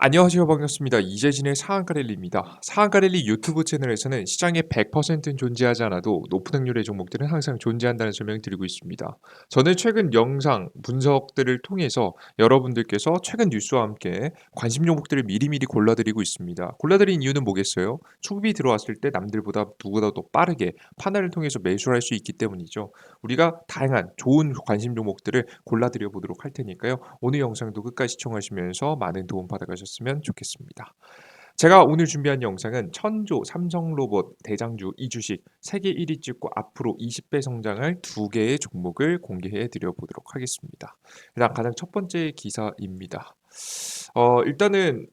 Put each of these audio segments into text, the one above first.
안녕하세요. 반갑습니다. 이재진의 상한가 랠리입니다. 상한가 랠리 유튜브 채널에서는 시장에 100%는 존재하지 않아도 높은 확률의 종목들은 항상 존재한다는 설명을 드리고 있습니다. 저는 최근 영상 분석들을 통해서 여러분들께서 최근 뉴스와 함께 관심 종목들을 미리미리 골라드리고 있습니다. 골라드린 이유는 뭐겠어요? 수급이 들어왔을 때 남들보다 누구보다도 빠르게 판단을 통해서 매수를 할 수 있기 때문이죠. 우리가 다양한 좋은 관심 종목들을 골라드려 보도록 할 테니까요. 오늘 영상도 끝까지 시청하시면서 많은 도움 받아가셨으면 좋겠습니다. 제가 오늘 준비한 영상은 천조, 삼성로봇, 대장주, 이주식 세계 1위 찍고 앞으로 20배 성장할 두 개의 종목을 공개해 드려 보도록 하겠습니다. 일단 가장 첫 번째 기사입니다. 일단은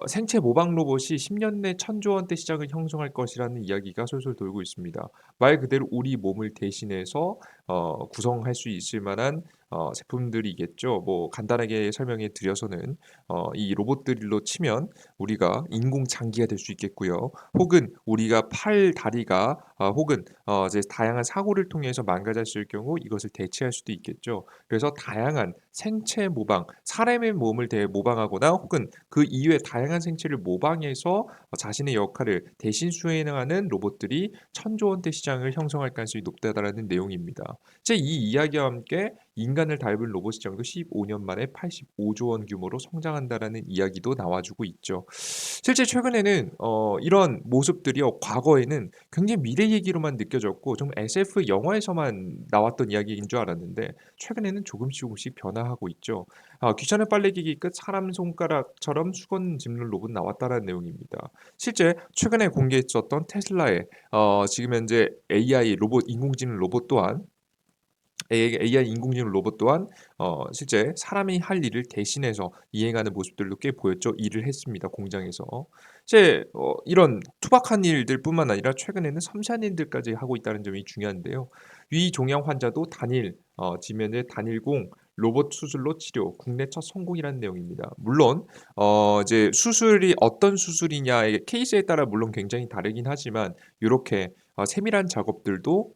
생체 모방 로봇이 10년 내 1,000조 원대 시장을 형성할 것이라는 이야기가 솔솔 돌고 있습니다. 말 그대로 우리 몸을 대신해서 구성할 수 있을 만한 제품들이겠죠. 뭐 간단하게 설명해 드려서는 이 로봇들로 치면 우리가 인공 장기가 될 수 있겠고요. 혹은 우리가 팔, 다리가 혹은 이제 다양한 사고를 통해서 망가졌을 경우 이것을 대체할 수도 있겠죠. 그래서 다양한 생체 모방, 사람의 몸을 모방하거나 혹은 그 이외의 다양한 생체를 모방해서 자신의 역할을 대신 수행하는 로봇들이 1,000조 원대 시장을 형성할 가능성이 높다라는 내용입니다. 이 이야기와 함께 인간을 닮은 로봇 시장도 15년 만에 85조 원 규모로 성장한다라는 이야기도 나와주고 있죠. 실제 최근에는 이런 모습들이요, 과거에는 굉장히 미래 얘기로만 느껴졌고 좀 SF 영화에서만 나왔던 이야기인 줄 알았는데 최근에는 조금씩 변화하고 있죠. 귀찮은 빨래기기 끝 사람 손가락처럼 수건 짚는 로봇 나왔다라는 내용입니다. 실제 최근에 공개했었던 테슬라의 지금 현재 AI 로봇 인공지능 로봇 또한 AI 인공지능 로봇 또한 실제 사람이 할 일을 대신해서 이행하는 모습들도 꽤 보였죠. 일을 했습니다, 공장에서. 이제 이런 투박한 일들뿐만 아니라 최근에는 섬세한 일들까지 하고 있다는 점이 중요한데요. 위종양 환자도 단일 지금 현재 단일공 로봇 수술로 치료 국내 첫 성공이라는 내용입니다. 물론 이제 수술이 어떤 수술이냐의 케이스에 따라 물론 굉장히 다르긴 하지만 요렇게 세밀한 작업들도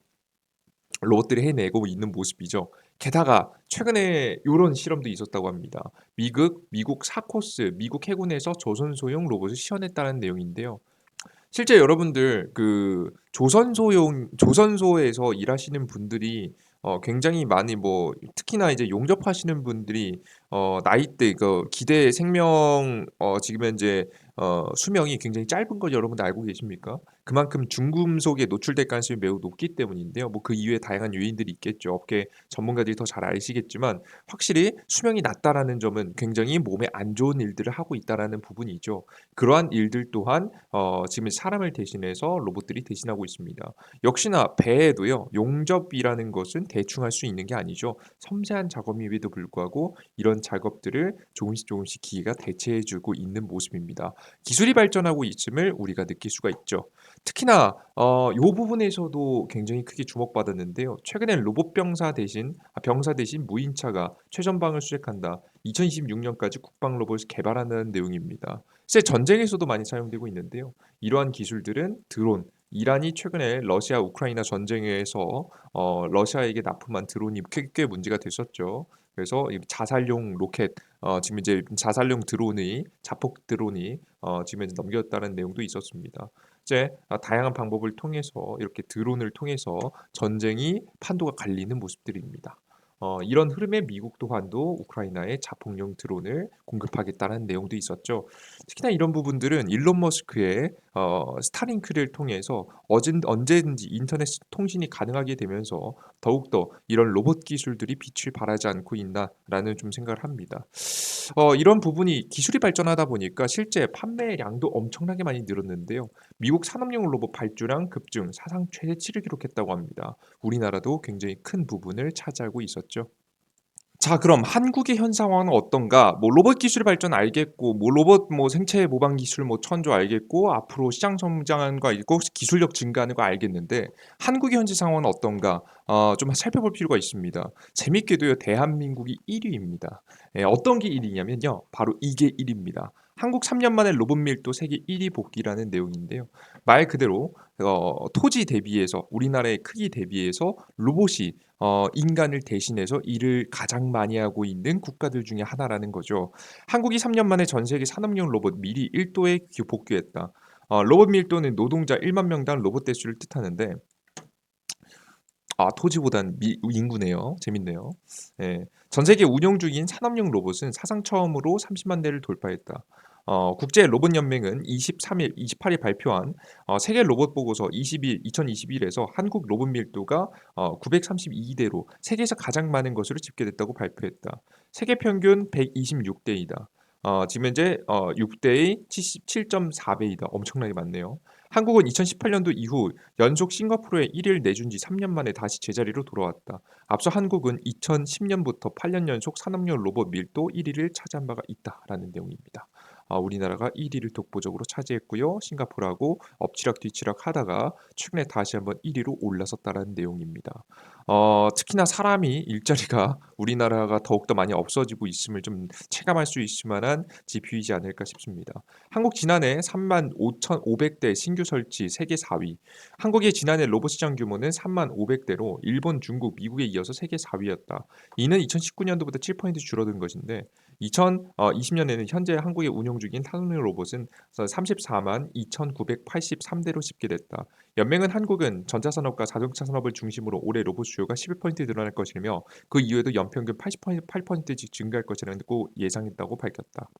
로봇들이 해내고 있는 모습이죠. 게다가 최근에 요런 실험도 있었다고 합니다. 미국 사코스 미국 해군에서 조선소용 로봇을 시연했다는 내용인데요. 실제 여러분들 그 조선소에서 일하시는 분들이 굉장히 많이 뭐 특히나 이제 용접하시는 분들이 나이대 그 기대 생명 지금 현재 수명이 굉장히 짧은 걸 여러분들 알고 계십니까? 그만큼 중금속에 노출될 가능성이 매우 높기 때문인데요. 뭐 그 이외에 다양한 요인들이 있겠죠. 업계 전문가들이 더 잘 아시겠지만 확실히 수명이 낮다라는 점은 굉장히 몸에 안 좋은 일들을 하고 있다라는 부분이죠. 그러한 일들 또한 지금 사람을 대신해서 로봇들이 대신하고 있습니다. 역시나 배에도요. 용접이라는 것은 대충 할 수 있는 게 아니죠. 섬세한 작업임에도 불구하고 이런 작업들을 조금씩 기계가 대체해 주고 있는 모습입니다. 기술이 발전하고 있음을 우리가 느낄 수가 있죠. 특히나 요 부분에서도 굉장히 크게 주목받았는데요. 최근에 로봇 병사 대신 무인차가 최전방을 수색한다. 2026년까지 국방 로봇을 개발한다는 내용입니다. 실제 전쟁에서도 많이 사용되고 있는데요. 이러한 기술들은 드론, 이란이 최근에 러시아 우크라이나 전쟁에서 러시아에게 납품한 드론이 꽤 문제가 됐었죠. 그래서 이 자살용 로켓, 지금 이제 자살용 드론이 자폭 드론이 지금 이제 넘겼다는 내용도 있었습니다. 이제 다양한 방법을 통해서 이렇게 드론을 통해서 전쟁이 판도가 갈리는 모습들입니다. 이런 흐름에 미국 또한도 우크라이나에 자폭용 드론을 공급하겠다는 내용도 있었죠. 특히나 이런 부분들은 일론 머스크의 스타링크를 통해서 언제든지 인터넷 통신이 가능하게 되면서 더욱더 이런 로봇 기술들이 빛을 발하지 않고 있나라는 좀 생각을 합니다. 이런 부분이 기술이 발전하다 보니까 실제 판매량도 엄청나게 많이 늘었는데요. 미국 산업용 로봇 발주량 급증 사상 최대치를 기록했다고 합니다. 우리나라도 굉장히 큰 부분을 차지하고 있었죠. 자, 그럼 한국의 현 상황은 어떤가? 뭐 로봇 기술 발전 알겠고, 뭐 로봇 뭐 생체 모방 기술 뭐 천조 알겠고, 앞으로 시장 성장하는 거 알겠고, 기술력 증가하는 거 알겠는데 한국의 현재 상황은 어떤가? 좀 살펴볼 필요가 있습니다. 재밌게도요 대한민국이 1 위입니다. 예 어떤 게 1 위냐면요. 바로 이게 1 위입니다. 한국 3년 만에 로봇 밀도 세계 1위 복귀라는 내용인데요. 말 그대로 토지 대비해서 우리나라의 크기 대비해서 로봇이 인간을 대신해서 일을 가장 많이 하고 있는 국가들 중에 하나라는 거죠. 한국이 3년 만에 전 세계 산업용 로봇 밀이 1 도에 복귀했다. 로봇 밀도는 노동자 1만 명당 로봇 대수를 뜻하는데 토지보단 미 인구네요. 재밌네요. 예. 전 세계 운영 중인 산업용 로봇은 사상 처음으로 30만 대를 돌파했다. 국제 로봇 연맹은 28일 발표한 세계 로봇 보고서 2021에서 한국 로봇 밀도가 932 대로 세계에서 가장 많은 것으로 집계됐다고 발표했다. 세계 평균 126 대이다. 지금 현재 6 대의 77.4 배이다. 엄청나게 많네요. 한국은 2018 년도 이후 연속 싱가포르에 1 위를 내준 지 3년 만에 다시 제자리로 돌아왔다. 앞서 한국은 2010 년부터 8년 연속 산업용 로봇 밀도 1 위를 차지한 바가 있다라는 내용입니다. 우리나라가 1 위를 독보적으로 차지했고요. 싱가포르하고 엎치락뒤치락 하다가 최근에 다시 한번 1 위로 올라섰다라는 내용입니다. 특히나 사람이 일자리가 우리나라가 더욱더 많이 없어지고 있음을 좀 체감할 수 있을 만한 지표이지 않을까 싶습니다. 한국 지난해 3만 5,500대 신규 설치 세계 4위. 한국의 지난해 로봇 시장 규모는 3만 500대로 일본, 중국, 미국에 이어서 세계 4위였다. 이는 2019년도보다 7% 줄어든 것인데 2020년에는 현재 한국에 운용 중인 산업용 로봇은 34만 2,983대로 집계됐다. 연맹은 한국은 전자산업과 자동차 산업을 중심으로 올해 로봇 수요가 11% 늘어날 것이며 그 이후에도 연평균 8%씩 증가할 것이라고 예상했다고 밝혔다.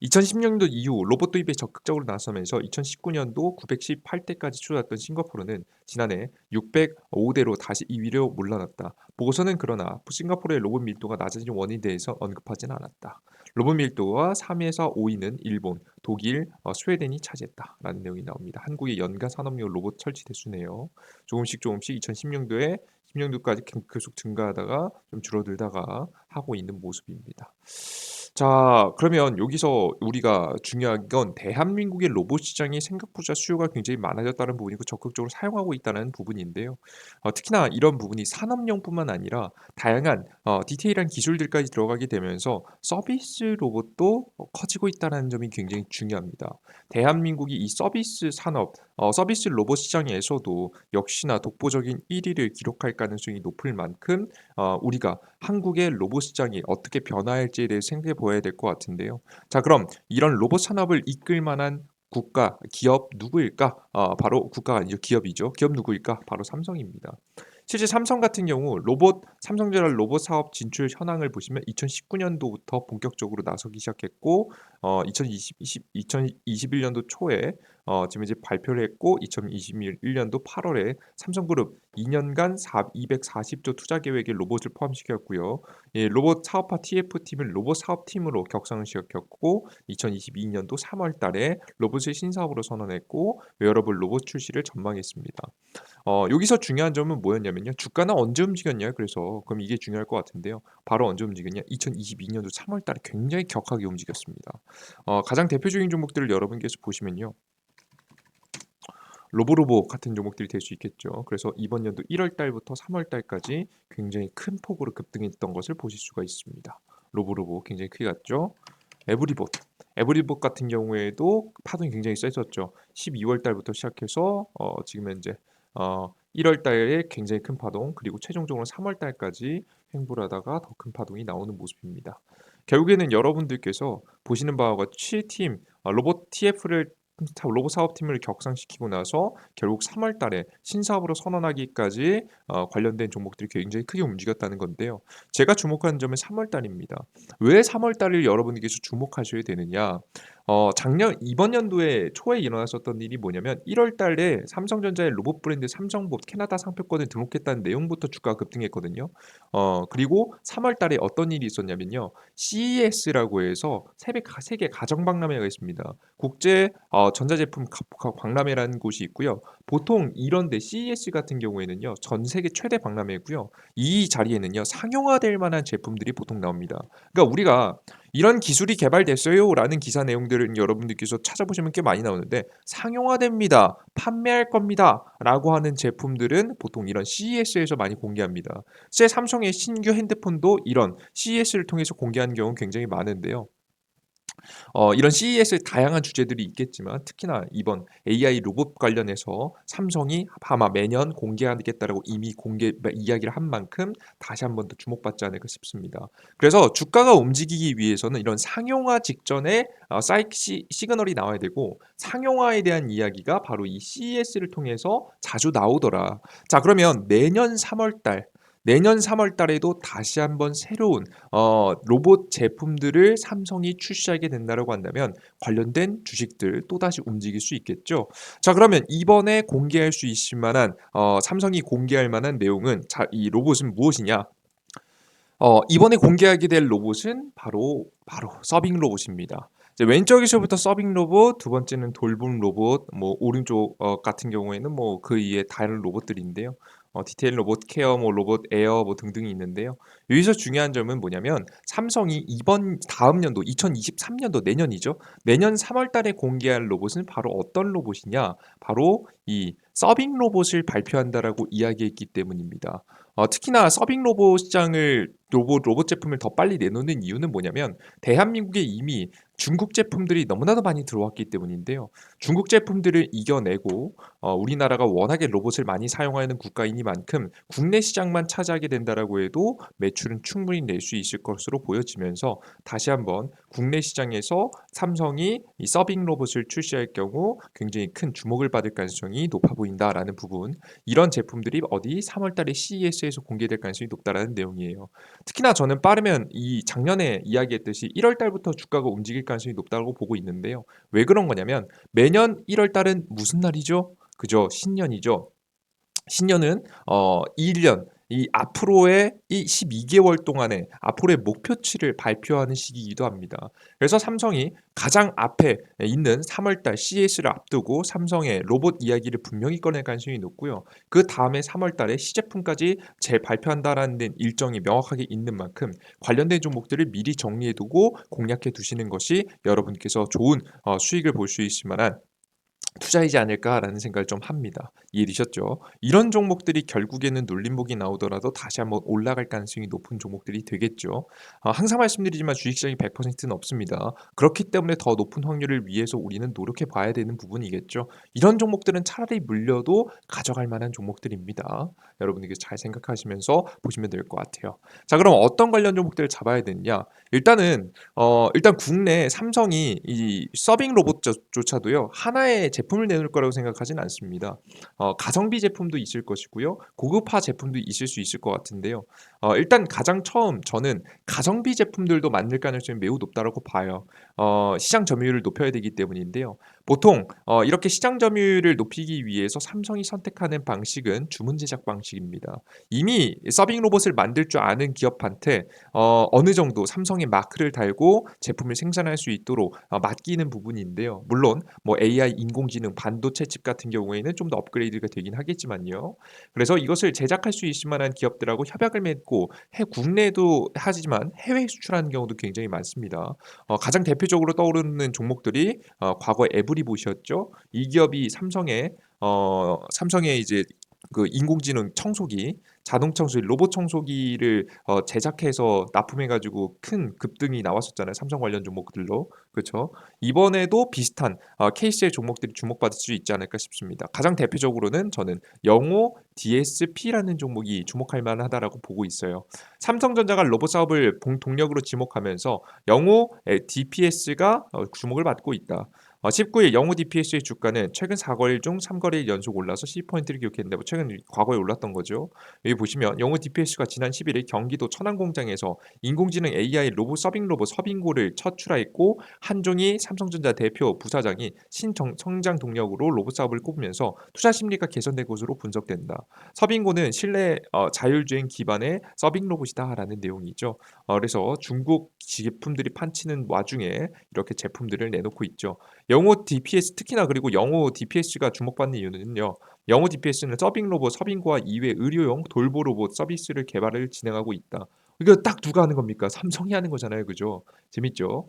2010년도 이후 로봇 도입에 적극적으로 나서면서 2019년도 918대까지 추락했던 싱가포르는 지난해 605대로 다시 2위로 물러났다. 보고서는 그러나 싱가포르의 로봇 밀도가 낮아진 원인에 대해서 언급하진 않았다. 로봇 밀도와 3위에서 5위는 일본, 독일, 스웨덴이 차지했다라는 내용이 나옵니다. 한국의 연간 산업용 로봇 설치 대수네요. 조금씩 2010년도에 10년도까지 계속 증가하다가 좀 줄어들다가 하고 있는 모습입니다. 자, 그러면 여기서 우리가 중요한 건 대한민국의 로봇 시장이 생각보다 수요가 굉장히 많아졌다는 부분이고 적극적으로 사용하고 있다는 부분인데요. 특히나 이런 부분이 산업용뿐만 아니라 다양한 디테일한 기술들까지 들어가게 되면서 서비스 로봇도 커지고 있다는 점이 굉장히 중요합니다. 대한민국이 이 서비스 산업, 서비스 로봇 시장에서도 역시나 독보적인 1위를 기록할 가능성이 높을 만큼 우리가 한국의 로봇 시장이 어떻게 변화할지에 대해 생각해 보아야 될 것 같은데요. 자, 그럼 이런 로봇 산업을 이끌 만한 국가, 기업 누구일까? 바로 국가가 아니죠. 기업이죠. 기업 누구일까? 바로 삼성입니다. 실제 삼성 같은 경우 삼성전자 로봇 사업 진출 현황을 보시면 2019년도부터 본격적으로 나서기 시작했고 2021년도 초에 지금 이제 발표를 했고 2021년도 8월에 삼성그룹 2년간 240조 투자 계획에 로봇을 포함시켰고요. 예, 로봇 사업화 TF팀을 로봇 사업팀으로 격상을 시켰고 2022년도 3월 달에 로봇을 신사업으로 선언했고 웨어러블 로봇 출시를 전망했습니다. 여기서 중요한 점은 뭐였냐면요. 주가는 언제 움직였냐 그래서 그럼 이게 중요할 것 같은데요. 바로 언제 움직였냐? 2022년도 3월 달에 굉장히 격하게 움직였습니다. 가장 대표적인 종목들을 여러분께서 보시면요. 로보로보 같은 종목들이 될 수 있겠죠. 그래서 이번 연도 1월 달부터 3월 달까지 굉장히 큰 폭으로 급등했던 것을 보실 수가 있습니다. 로보로보 굉장히 크게 갔죠. 에브리봇. 에브리봇 같은 경우에도 파동이 굉장히 셌었죠. 12월 달부터 시작해서 지금 현재 1월 달에 굉장히 큰 파동 그리고 최종적으로 3월 달까지 횡보를 하다가 더 큰 파동이 나오는 모습입니다. 결국에는 여러분들께서 보시는 바와 같이 로봇 TF를 로봇 사업팀을 격상시키고 나서 결국 3월 달에 신사업으로 선언하기까지 관련된 종목들이 굉장히 크게 움직였다는 건데요. 제가 주목하는 점은 3월 달입니다. 왜 3월 달을 여러분께서 주목하셔야 되느냐? 이번 연도에 초에 일어났었던 일이 뭐냐면 1월 달에 삼성전자의 로봇 브랜드 삼성봇 캐나다 상표권을 등록했다는 내용부터 주가가 급등했거든요. 그리고 3월 달에 어떤 일이 있었냐면요. CES라고 해서 세계 가정 박람회가 있습니다. 국제 전자제품 박람회라는 곳이 있고요. 보통 이런 데 CES 같은 경우에는요. 전 세계 최대 박람회고요. 이 자리에는요. 상용화될 만한 제품들이 보통 나옵니다. 그러니까 우리가 "이런 기술이 개발됐어요."라는 기사 내용들은 여러분들께서 찾아보시면 꽤 많이 나오는데 "상용화됩니다. 판매할 겁니다."라고 하는 제품들은 보통 이런 CES에서 많이 공개합니다. 실제 삼성의 신규 핸드폰도 이런 CES를 통해서 공개하는 경우는 굉장히 많은데요. 이런 CES의 다양한 주제들이 있겠지만 특히나 이번 AI 로봇 관련해서 삼성이 아마 매년 공개하겠다라고 이미 이야기를 한 만큼 다시 한 번 더 주목받지 않을까 싶습니다. 그래서 주가가 움직이기 위해서는 이런 상용화 직전에 시그널이 나와야 되고 상용화에 대한 이야기가 바로 이 CES를 통해서 자주 나오더라. 자, 그러면 내년 3월 달에도 다시 한번 새로운 로봇 제품들을 삼성이 출시하게 된다라고 한다면 관련된 주식들 또다시 움직일 수 있겠죠. 자, 그러면 이번에 공개할 수 있을 만한 삼성이 공개할 만한 내용은 이 로봇은 무엇이냐? 이번에 공개하게 될 로봇은 바로 서빙 로봇입니다. 이제 왼쪽에서부터 서빙 로봇, 두 번째는 돌봄 로봇, 뭐 오른쪽 같은 경우에는 뭐 그 이외에 다른 로봇들인데요. 디테일 로봇, 케어, 뭐 로봇 에어 뭐 등등이 있는데요. 여기서 중요한 점은 뭐냐면 삼성이 다음 연도 2023년도 내년이죠. 내년 3월 달에 공개할 로봇은 바로 어떤 로봇이냐? 바로 이 서빙 로봇을 발표한다라고 이야기했기 때문입니다. 특히나 서빙 로봇 시장을 로봇 제품을 더 빨리 내놓는 이유는 뭐냐면 대한민국에 이미 중국 제품들이 너무나도 많이 들어왔기 때문인데요. 중국 제품들을 이겨내고 우리나라가 워낙에 로봇을 많이 사용하는 국가이니만큼 국내 시장만 차지하게 된다라고 해도 매출은 충분히 낼 수 있을 것으로 보여지면서 다시 한번 국내 시장에서 삼성이 이 서빙 로봇을 출시할 경우 굉장히 큰 주목을 받을 가능성이 높아 보인다라는 부분, 이런 제품들이 어디 3월 달에 CES에서 공개될 가능성이 높다라는 내용이에요. 특히나 저는 빠르면 이 작년에 이야기했듯이 1월 달부터 주가가 움직일 가능성이 높다고 보고 있는데요. 왜 그런 거냐면 매년 1월 달은 무슨 날이죠? 그죠? 신년이죠. 신년은 1년 이 앞으로의 이 12개월 동안의 앞으로의 목표치를 발표하는 시기이기도 합니다. 그래서 삼성이 가장 앞에 있는 3월 달 CES를 앞두고 삼성의 로봇 이야기를 분명히 꺼낼 가능성이 높고요. 그다음에 3월 달에 시제품까지 재발표한다라는 일정이 명확하게 있는 만큼 관련된 종목들을 미리 정리해 두고 공략해 두시는 것이 여러분께서 좋은 수익을 볼 수 있을 만한 투자이지 않을까라는 생각을 좀 합니다. 이해되셨죠? 이런 종목들이 결국에는 눌림목이 나오더라도 다시 한번 올라갈 가능성이 높은 종목들이 되겠죠. 항상 말씀드리지만 주식시장이 100%는 없습니다. 그렇기 때문에 더 높은 확률을 위해서 우리는 노력해 봐야 되는 부분이겠죠. 이런 종목들은 차라리 물려도 가져갈 만한 종목들입니다. 여러분에게 잘 생각하시면서 보시면 될 것 같아요. 자, 그럼 어떤 관련 종목들을 잡아야 되느냐? 일단 국내 삼성이 이 서빙 로봇조차도요 하나의 제품을 내놓을 거라고 생각하진 않습니다. 가성비 제품도 있을 것이고요, 고급화 제품도 있을 수 있을 것 같은데요. 일단 가장 처음 저는 가성비 제품들도 만들 가능성이 매우 높다라고 봐요. 시장 점유율을 높여야 되기 때문인데요. 보통 이렇게 시장 점유율을 높이기 위해서 삼성이 선택하는 방식은 주문 제작 방식입니다. 이미 서빙 로봇을 만들 줄 아는 기업한테 어느 정도 삼성의 마크를 달고 제품을 생산할 수 있도록 맡기는 부분인데요. 물론 뭐 AI 인공지능 반도체 칩 같은 경우에는 좀 더 업그레이드가 되긴 하겠지만요. 그래서 이것을 제작할 수 있을 만한 기업들하고 협약을 맺고 국내에도 하지만 해외 수출하는 경우도 굉장히 많습니다. 가장 대표적으로 떠오르는 종목들이 과거 에브리봇이었죠. 이 기업이 삼성의 이제 그 인공지능 청소기, 자동 청소기, 로봇 청소기를 제작해서 납품해 가지고 큰 급등이 나왔었잖아요. 삼성 관련 종목들로. 그렇죠? 이번에도 비슷한 케이스의 종목들이 주목받을 수 있지 않을까 싶습니다. 가장 대표적으로는 저는 영호 DSP라는 종목이 주목할 만하다라고 보고 있어요. 삼성전자가 로봇 사업을 동력으로 지목하면서 영호 DPS가 주목을 받고 있다. 19일 영호 DPS의 주가는 최근 4거래일 중 3거래일 연속 올라서 10%를 기록했는데 최근 과거에 올랐던 거죠. 여기 보시면 영호 DPS가 지난 11일 경기도 천안 공장에서 인공지능 AI 로봇 서빙 로봇 서빙고를 첫 출하했고 한종희 삼성전자 대표 부사장이 성장 동력으로 로봇 사업을 꼽으면서 투자 심리가 개선된 것으로 분석된다. 서빙고는 실내 자율주행 기반의 서빙 로봇이다라는 내용이죠. 그래서 중국 제품들이 판치는 와중에 이렇게 제품들을 내놓고 있죠. 영호 DPS 특히나 그리고 영호 DPS가 주목받는 이유는요. 영호 DPS는 서빙 로봇 서빙고와 이외 의료용 돌보 로봇 서비스를 개발을 진행하고 있다. 이거 딱 누가 하는 겁니까? 삼성이 하는 거잖아요. 그죠? 재밌죠?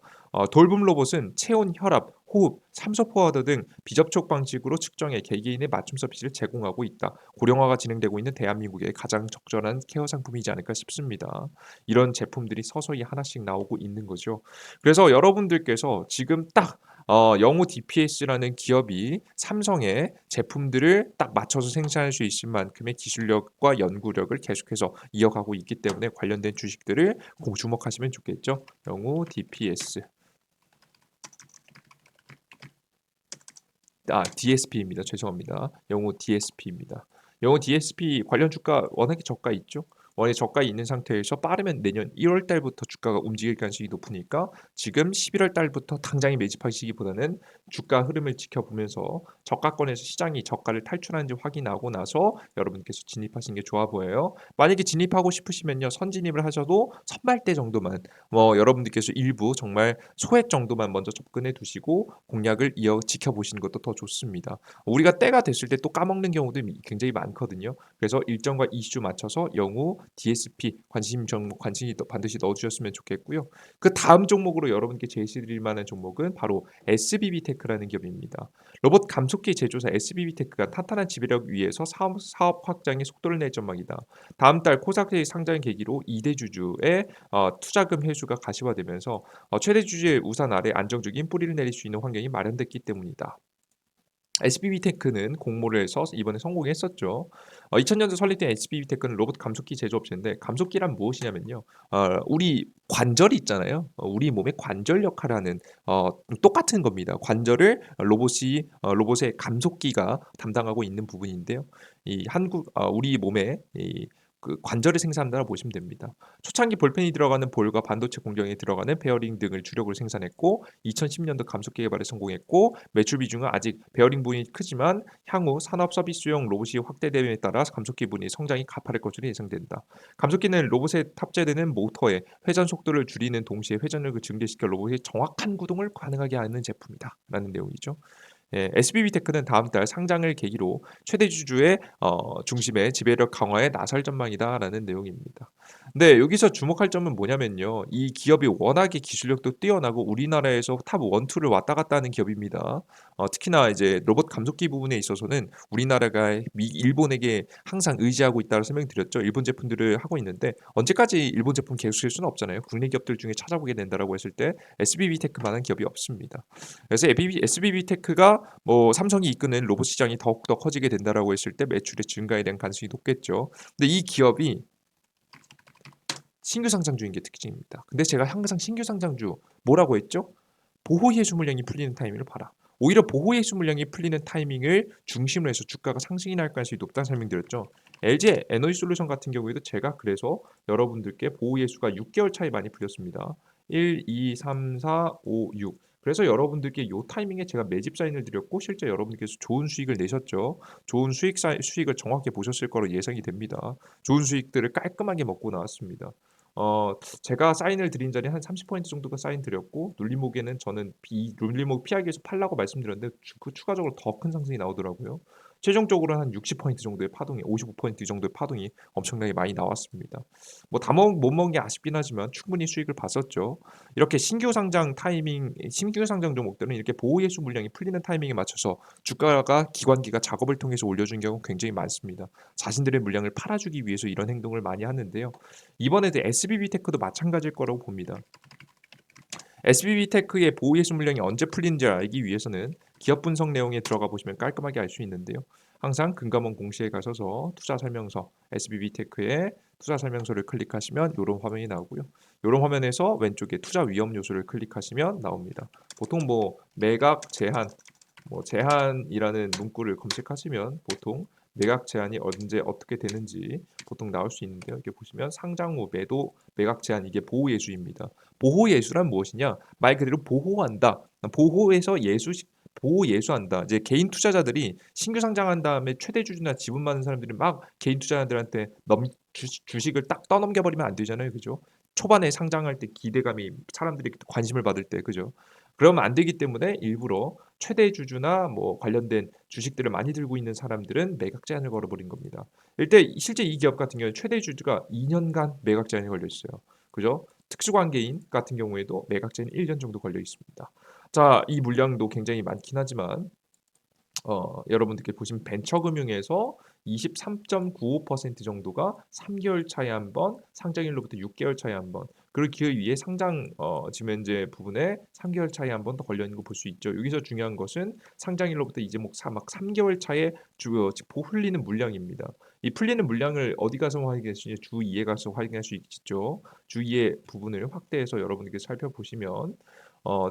돌봄 로봇은 체온, 혈압, 호흡, 삼소 포화도 등 비접촉 방식으로 측정해 개개인의 맞춤 서비스를 제공하고 있다. 고령화가 진행되고 있는 대한민국의 가장 적절한 케어 상품이지 않을까 싶습니다. 이런 제품들이 서서히 하나씩 나오고 있는 거죠. 그래서 여러분들께서 지금 딱 영호 DPS라는 기업이 삼성의 제품들을 딱 맞춰서 생산할 수 있을 만큼의 기술력과 연구력을 계속해서 이어가고 있기 때문에 관련된 주식들을 주목하시면 좋겠죠. 영호 DPS. DSP입니다. 죄송합니다. 영호 DSP입니다. 영호 DSP 관련 주가 워낙에 저가 있죠. 워낙에 저가 있는 상태에서 빠르면 내년 1월 달부터 주가가 움직일 가능성이 높으니까 지금 11월 달부터 당장에 매집하시기보다는 주가 흐름을 지켜보면서 저가권에서 시장이 저가를 탈출하는지 확인하고 나서 여러분께서 진입하시는 게 좋아 보여요. 만약에 진입하고 싶으시면요. 선진입을 하셔도 선발대 정도만 여러분들께서 일부 정말 소액 정도만 먼저 접근해 두시고 공략을 이어 지켜보시는 것도 더 좋습니다. 우리가 때가 됐을 때 또 까먹는 경우도 굉장히 많거든요. 그래서 일정과 이슈 맞춰서 영우, DSP 관심 종목 반드시 넣어주셨으면 좋겠고요. 그 다음 종목으로 여러분께 제시드릴 만한 종목은 바로 SBB테크라는 기업입니다. 로봇 감속기 제조사 SBB테크가 탄탄한 지배력 위에서 사업 확장에 속도를 낼 전망이다. 다음 달 코스닥의 상장 계기로 2대 주주의 투자금 회수가 가시화되면서 최대 주주의 우산 아래 안정적인 뿌리를 내릴 수 있는 환경이 마련됐기 때문이다. SBB테크는 공모를 해서 이번에 성공했었죠. 2000년도 설립된 SBB테크는 로봇 감속기 제조업체인데 감속기란 무엇이냐면요. 우리 관절이 있잖아요. 우리 몸의 관절 역할을 하는 똑같은 겁니다. 관절을 로봇의 감속기가 담당하고 있는 부분인데요. 우리 몸에 그 관절을 생산한다고 보시면 됩니다. 초창기 볼펜이 들어가는 볼과 반도체 공정에 들어가는 베어링 등을 주력으로 생산했고 2010년도 감속기 개발에 성공했고 매출 비중은 아직 베어링 부분이 크지만 향후 산업 서비스용 로봇이 확대됨에 따라 감속기 부분의 성장이 가파를 것으로 예상된다. 감속기는 로봇에 탑재되는 모터에 회전 속도를 줄이는 동시에 회전력을 증대시켜 로봇의 정확한 구동을 가능하게 하는 제품이다. 라는 내용이죠. SBB테크는 다음 달 상장을 계기로 최대 주주의 중심의 지배력 강화에 나설 전망이다라는 내용입니다. 근데 여기서 주목할 점은 뭐냐면요. 이 기업이 워낙에 기술력도 뛰어나고 우리나라에서 탑 1, 2를 왔다 갔다 하는 기업입니다. 특히나 이제 로봇 감속기 부분에 있어서는 우리나라가 일본에게 항상 의지하고 있다고 설명드렸죠. 일본 제품들을 하고 있는데 언제까지 일본 제품 계속 쓸 수는 없잖아요. 국내 기업들 중에 찾아보게 된다라고 했을 때 SBB테크만한 기업이 없습니다. 그래서 SBB테크가 삼성이 이끄는 로봇 시장이 더욱더 커지게 된다라고 했을 때 매출의 증가에 대한 가능성이 높겠죠. 근데 이 기업이 신규 상장주인 게 특징입니다. 근데 제가 항상 신규 상장주 뭐라고 했죠? 보호예수 물량이 풀리는 타이밍을 봐라. 오히려 보호예수 물량이 풀리는 타이밍을 중심으로 해서 주가가 상승이 날 가능성이 높다는 설명드렸죠. LG 에너지 솔루션 같은 경우에도 제가 그래서 여러분들께 보호예수가 6개월 차이 많이 풀렸습니다. 1, 2, 3, 4, 5, 6. 그래서 여러분들께 이 타이밍에 제가 매집 사인을 드렸고 실제 여러분께서 좋은 수익을 내셨죠. 좋은 수익을 정확히 보셨을 거로 예상이 됩니다. 좋은 수익들을 깔끔하게 먹고 나왔습니다. 제가 사인을 드린 자리에 한 30% 정도가 사인 드렸고 눌림목에는 저는 눌림목 피하기 위해서 팔라고 말씀드렸는데 그 추가적으로 더 큰 상승이 나오더라고요. 최종적으로는 한 60% 정도의 파동이 55% 정도의 파동이 엄청나게 많이 나왔습니다. 못 먹은 게 아쉽긴 하지만 충분히 수익을 봤었죠. 이렇게 신규 상장 종목들은 이렇게 보호예수 물량이 풀리는 타이밍에 맞춰서 주가가 기관기가 작업을 통해서 올려준 경우 굉장히 많습니다. 자신들의 물량을 팔아주기 위해서 이런 행동을 많이 하는데요. 이번에도 SBB테크도 마찬가지일 거라고 봅니다. SBB테크의 보호예수 물량이 언제 풀리는지 알기 위해서는 기업 분석 내용에 들어가 보시면 깔끔하게 알 수 있는데요. 항상 금감원 공시에 가셔서 투자 설명서 SBB테크의 투자 설명서를 클릭하시면 이런 화면이 나오고요. 이런 화면에서 왼쪽에 투자 위험 요소를 클릭하시면 나옵니다. 보통 매각 제한 제한이라는 문구를 검색하시면 보통 매각 제한이 언제 어떻게 되는지 보통 나올 수 있는데요. 이렇게 보시면 상장 후 매도 매각 제한 이게 보호 예수입니다. 보호 예수란 무엇이냐? 말 그대로 보호한다. 보호해서 보호 예수한다. 이제 개인 투자자들이 신규 상장한 다음에 최대 주주나 지분 많은 사람들이 막 개인 투자자들한테 주식을 딱 떠넘겨 버리면 안 되잖아요. 그죠? 초반에 상장할 때 기대감이 사람들이 관심을 받을 때 그죠? 그러면 안 되기 때문에 일부러 최대 주주나 뭐 관련된 주식들을 많이 들고 있는 사람들은 매각 제한을 걸어버린 겁니다. 일단 실제 이 기업 같은 경우는 최대 주주가 2년간 매각 제한이 걸려 있어요. 그죠? 특수관계인 같은 경우에도 매각 제한이 1년 정도 걸려 있습니다. 자, 이 물량도 굉장히 많긴 하지만 여러분들께 보시면 벤처금융에서 23.95% 정도가 3개월 차에 한 번, 상장일로부터 6개월 차에 한 번, 그리고 그 위에 상장 지면제 부분에 3개월 차에 한 번 더 걸려 있는 거 볼 수 있죠. 여기서 중요한 것은 상장일로부터 이제 막 3개월 차에 흘리는 물량입니다. 이 풀리는 물량을 어디 가서 확인할 수 있냐? 주 2에 가서 확인할 수 있죠. 주 2의 부분을 확대해서 여러분들께 살펴보시면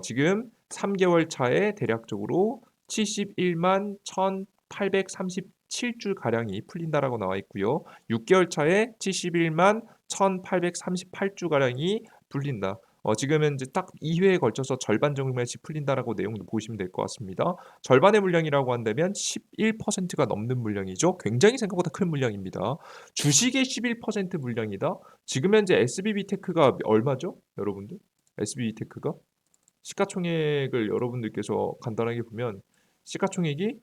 지금 3개월 차에 대략적으로 71만 1,837주 가량이 풀린다라고 나와 있고요. 6개월 차에 71만 1,838주 가량이 풀린다. 지금 현재 딱 2회에 걸쳐서 절반 정도씩 풀린다라고 내용도 보시면 될 것 같습니다. 절반의 물량이라고 한다면 11%가 넘는 물량이죠. 굉장히 생각보다 큰 물량입니다. 주식의 11% 물량이다. 지금 현재 SBB테크가 얼마죠, 여러분들? SBB테크가 시가총액을 여러분들께서 간단하게 보면 시가총액이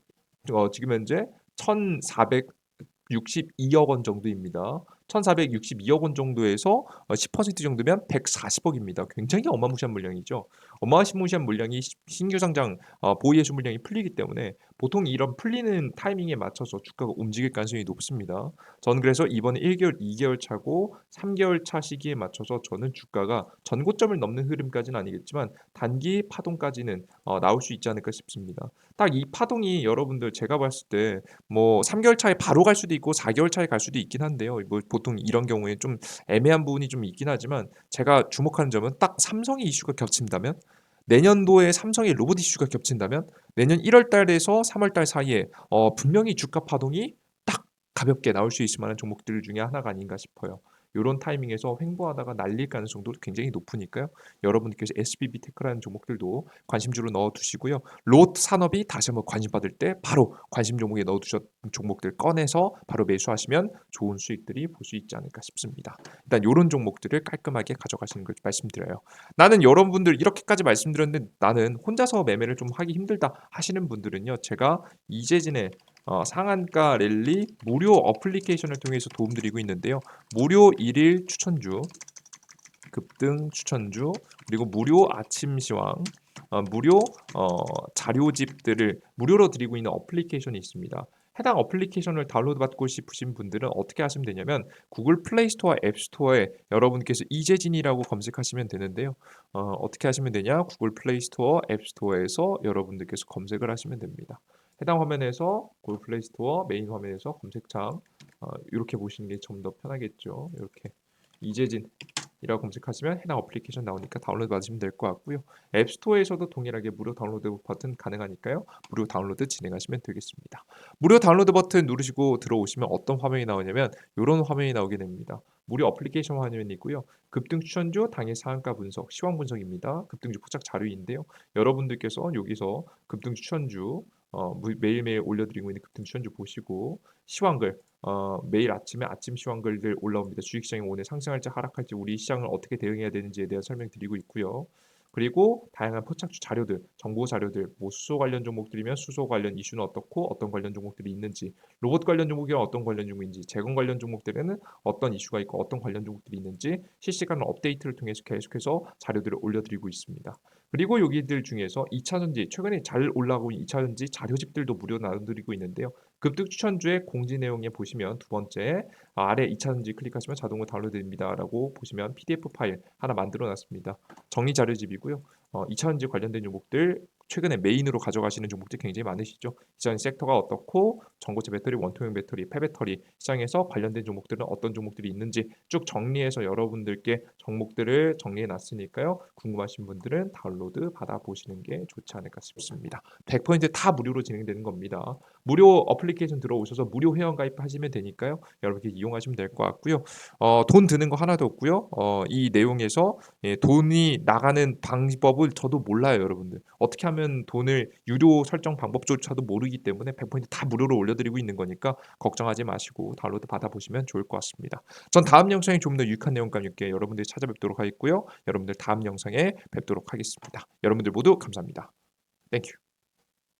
지금 현재 1,462억 원 정도입니다. 1,462억 원 정도에서 10% 정도면 140억입니다. 굉장히 어마무시한 물량이죠. 어마무시한 물량이 신규 상장 보이해주 물량이 풀리기 때문에 보통 이런 풀리는 타이밍에 맞춰서 주가가 움직일 가능성이 높습니다. 저는 그래서 이번에 1개월, 2개월 차고 3개월 차 시기에 맞춰서 저는 주가가 전고점을 넘는 흐름까지는 아니겠지만 단기 파동까지는 나올 수 있지 않을까 싶습니다. 딱 이 파동이 여러분들 제가 봤을 때 뭐 3개월 차에 바로 갈 수도 있고 4개월 차에 갈 수도 있긴 한데요. 뭐 보통 이런 경우에 좀 애매한 부분이 좀 있긴 하지만 제가 주목하는 점은 딱 삼성의 이슈가 겹친다면 내년도에 삼성의 로봇 이슈가 겹친다면 내년 1월 달에서 3월 달 사이에 분명히 주가 파동이 딱 가볍게 나올 수 있을 만한 종목들 중에 하나가 아닌가 싶어요. 요런 타이밍에서 횡보하다가 날릴 가능성도 굉장히 높으니까요. 여러분께서 SBB테크라는 종목들도 관심주로 넣어 두시고요. 롯 산업이 다시 한번 관심 받을 때 바로 관심 종목에 넣어 두셨던 종목들 꺼내서 바로 매수하시면 좋은 수익들이 볼 수 있지 않을까 싶습니다. 일단 요런 종목들을 깔끔하게 가져가시는 걸 말씀드려요. 나는 여러분들 이렇게까지 말씀드렸는데 나는 혼자서 매매를 좀 하기 힘들다 하시는 분들은요. 제가 이재진의 상한가 랠리 무료 어플리케이션을 통해서 도움드리고 있는데요. 무료 1일 추천주, 급등 추천주, 그리고 무료 아침 시황, 무료 자료집들을 무료로 드리고 있는 어플리케이션이 있습니다. 해당 어플리케이션을 다운로드 받고 싶으신 분들은 어떻게 하시면 되냐면 구글 플레이 스토어 앱 스토어에 여러분께서 이재진이라고 검색하시면 되는데요. 어떻게 하시면 되냐? 구글 플레이 스토어 앱 스토어에서 여러분들께서 검색을 하시면 됩니다. 해당 화면에서 구글 플레이 스토어 메인 화면에서 검색창 이렇게 보시는 게 좀 더 편하겠죠. 이렇게 이재진이라고 검색하시면 해당 어플리케이션 나오니까 다운로드 받으시면 될 것 같고요. 앱스토어에서도 동일하게 무료 다운로드 버튼 가능하니까요. 무료 다운로드 진행하시면 되겠습니다. 무료 다운로드 버튼 누르시고 들어오시면 어떤 화면이 나오냐면 이런 화면이 나오게 됩니다. 무료 어플리케이션 화면이고요. 급등 추천주, 당일 상한가 분석, 시황 분석입니다. 급등주 포착 자료인데요. 여러분들께서 여기서 급등 추천주 매일매일 올려드리고 있는 급등 추천주 보시고 시황글 매일 아침에 아침 시황글들 올라옵니다. 주식시장이 오늘 상승할지 하락할지 우리 시장을 어떻게 대응해야 되는지에 대한 설명드리고 있고요. 그리고 다양한 포착주 자료들, 정보 자료들, 뭐 수소 관련 종목들이면 수소 관련 이슈는 어떻고 어떤 관련 종목들이 있는지, 로봇 관련 종목이면 어떤 관련 종목인지, 제공 관련 종목들에는 어떤 이슈가 있고 어떤 관련 종목들이 있는지 실시간 업데이트를 통해서 계속해서 자료들을 올려드리고 있습니다. 그리고 여기들 중에서 2차전지 최근에 잘 올라오고 있는 2차전지 자료집들도 무료 나눠드리고 있는데요. 급등 추천주의 공지 내용에 보시면 두 번째 아래 2차전지 클릭하시면 자동으로 다운로드됩니다라고 보시면 PDF 파일 하나 만들어 놨습니다. 정리 자료집이고요. 2차전지 관련된 종목들 최근에 메인으로 가져가시는 종목들 굉장히 많으시죠. 시장 섹터가 어떻고 전고체 배터리, 원통형 배터리, 폐배터리 시장에서 관련된 종목들은 어떤 종목들이 있는지 쭉 정리해서 여러분들께 종목들을 정리해 놨으니까요. 궁금하신 분들은 다운로드 받아보시는 게 좋지 않을까 싶습니다. 100%다 무료로 진행되는 겁니다. 무료 어플리케이션 들어오셔서 무료 회원 가입하시면 되니까요. 여러분께 이용하시면 될 것 같고요. 돈 드는 거 하나도 없고요. 이 내용에서 돈이 나가는 방법을 저도 몰라요, 여러분들. 어떻게 하면 하면 돈을 유료 설정 방법조차도 모르기 때문에 100% 다 무료로 올려드리고 있는 거니까 걱정하지 마시고 다운로드 받아보시면 좋을 것 같습니다. 전 다음 영상에 좀 더 유익한 내용과 함께 여러분들이 찾아뵙도록 하겠고요. 여러분들 다음 영상에 뵙도록 하겠습니다. 여러분들 모두 감사합니다. 땡큐.